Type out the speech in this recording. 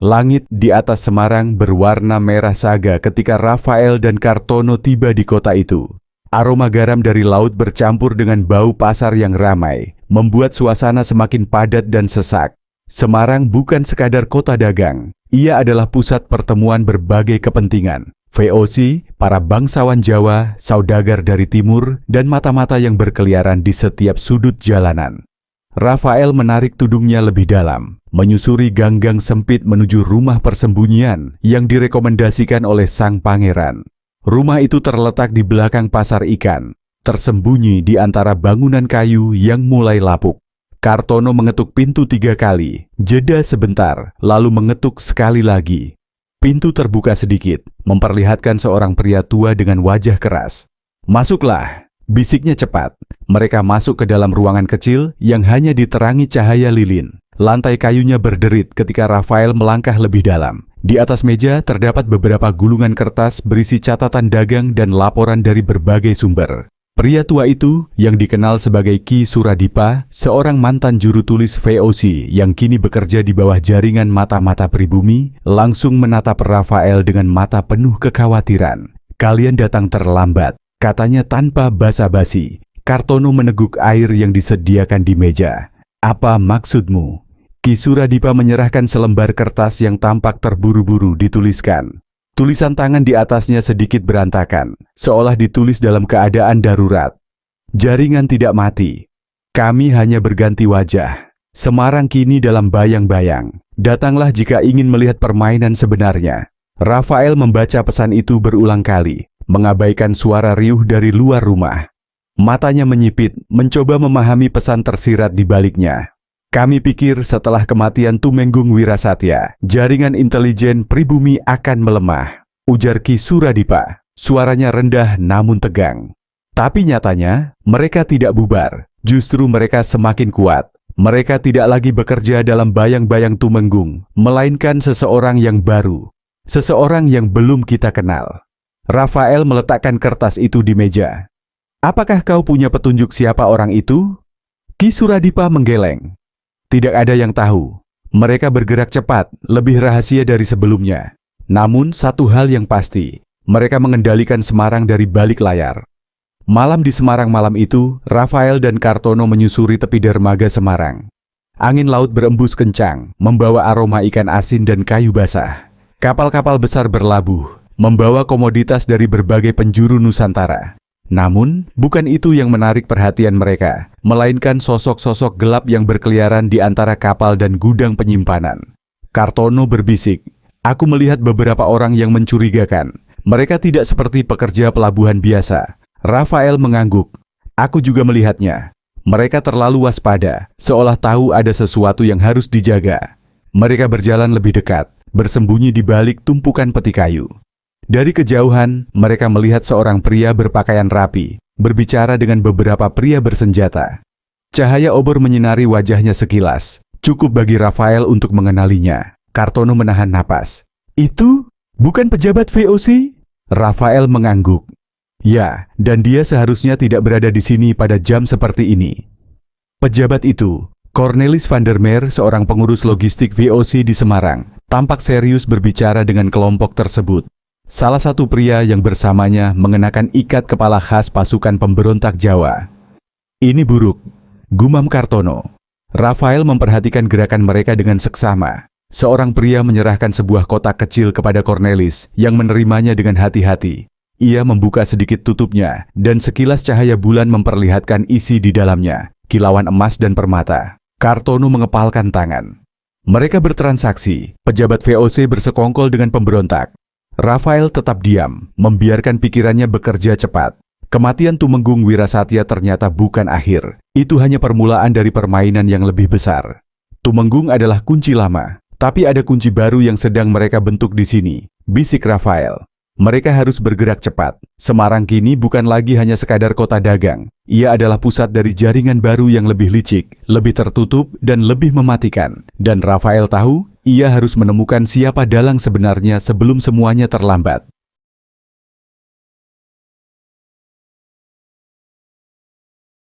Langit di atas Semarang berwarna merah saga ketika Rafael dan Kartono tiba di kota itu. Aroma garam dari laut bercampur dengan bau pasar yang ramai, membuat suasana semakin padat dan sesak. Semarang bukan sekadar kota dagang, ia adalah pusat pertemuan berbagai kepentingan. VOC, para bangsawan Jawa, saudagar dari timur, dan mata-mata yang berkeliaran di setiap sudut jalanan. Rafael menarik tudungnya lebih dalam, menyusuri gang-gang sempit menuju rumah persembunyian yang direkomendasikan oleh sang pangeran. Rumah itu terletak di belakang pasar ikan, tersembunyi di antara bangunan kayu yang mulai lapuk. Kartono mengetuk pintu 3 kali, jeda sebentar, lalu mengetuk sekali lagi. Pintu terbuka sedikit, memperlihatkan seorang pria tua dengan wajah keras. "Masuklah," bisiknya cepat. Mereka masuk ke dalam ruangan kecil yang hanya diterangi cahaya lilin. Lantai kayunya berderit ketika Rafael melangkah lebih dalam. Di atas meja terdapat beberapa gulungan kertas berisi catatan dagang dan laporan dari berbagai sumber. Pria tua itu, yang dikenal sebagai Ki Suradipa, seorang mantan juru tulis VOC yang kini bekerja di bawah jaringan mata-mata pribumi, langsung menatap Rafael dengan mata penuh kekhawatiran. "Kalian datang terlambat," katanya tanpa basa-basi. Kartono meneguk air yang disediakan di meja. "Apa maksudmu?" Ki Suradipa menyerahkan selembar kertas yang tampak terburu-buru dituliskan. Tulisan tangan di atasnya sedikit berantakan, seolah ditulis dalam keadaan darurat. "Jaringan tidak mati. Kami hanya berganti wajah. Semarang kini dalam bayang-bayang. Datanglah jika ingin melihat permainan sebenarnya." Rafael membaca pesan itu berulang kali, mengabaikan suara riuh dari luar rumah. Matanya menyipit, mencoba memahami pesan tersirat di baliknya. "Kami pikir setelah kematian Tumenggung Wirasatya, jaringan intelijen pribumi akan melemah," ujar Ki Suradipa. Suaranya rendah namun tegang. "Tapi nyatanya, mereka tidak bubar. Justru mereka semakin kuat. Mereka tidak lagi bekerja dalam bayang-bayang Tumenggung, melainkan seseorang yang baru. Seseorang yang belum kita kenal." Rafael meletakkan kertas itu di meja. "Apakah kau punya petunjuk siapa orang itu?" Ki Suradipa menggeleng. "Tidak ada yang tahu. Mereka bergerak cepat, lebih rahasia dari sebelumnya. Namun satu hal yang pasti, mereka mengendalikan Semarang dari balik layar." Malam di Semarang malam itu, Rafael dan Kartono menyusuri tepi dermaga Semarang. Angin laut berembus kencang, membawa aroma ikan asin dan kayu basah. Kapal-kapal besar berlabuh, membawa komoditas dari berbagai penjuru Nusantara. Namun, bukan itu yang menarik perhatian mereka, melainkan sosok-sosok gelap yang berkeliaran di antara kapal dan gudang penyimpanan. Kartono berbisik, "Aku melihat beberapa orang yang mencurigakan. Mereka tidak seperti pekerja pelabuhan biasa." Rafael mengangguk, "Aku juga melihatnya. Mereka terlalu waspada, seolah tahu ada sesuatu yang harus dijaga." Mereka berjalan lebih dekat, bersembunyi di balik tumpukan peti kayu. Dari kejauhan, mereka melihat seorang pria berpakaian rapi, berbicara dengan beberapa pria bersenjata. Cahaya obor menyinari wajahnya sekilas, cukup bagi Rafael untuk mengenalinya. Kartono menahan napas. "Itu bukan pejabat VOC?" Rafael mengangguk. "Ya, dan dia seharusnya tidak berada di sini pada jam seperti ini." Pejabat itu, Cornelis van der Meer, seorang pengurus logistik VOC di Semarang, tampak serius berbicara dengan kelompok tersebut. Salah satu pria yang bersamanya mengenakan ikat kepala khas pasukan pemberontak Jawa. "Ini buruk," gumam Kartono. Rafael memperhatikan gerakan mereka dengan seksama. Seorang pria menyerahkan sebuah kotak kecil kepada Cornelis yang menerimanya dengan hati-hati. Ia membuka sedikit tutupnya dan sekilas cahaya bulan memperlihatkan isi di dalamnya, kilauan emas dan permata. Kartono mengepalkan tangan. Mereka bertransaksi, pejabat VOC bersekongkol dengan pemberontak. Rafael tetap diam, membiarkan pikirannya bekerja cepat. Kematian Tumenggung Wirasatya ternyata bukan akhir. Itu hanya permulaan dari permainan yang lebih besar. Tumenggung adalah kunci lama, tapi ada kunci baru yang sedang mereka bentuk di sini, bisik Rafael. Mereka harus bergerak cepat. Semarang kini bukan lagi hanya sekadar kota dagang. Ia adalah pusat dari jaringan baru yang lebih licik, lebih tertutup, dan lebih mematikan. Dan Rafael tahu, ia harus menemukan siapa dalang sebenarnya sebelum semuanya terlambat.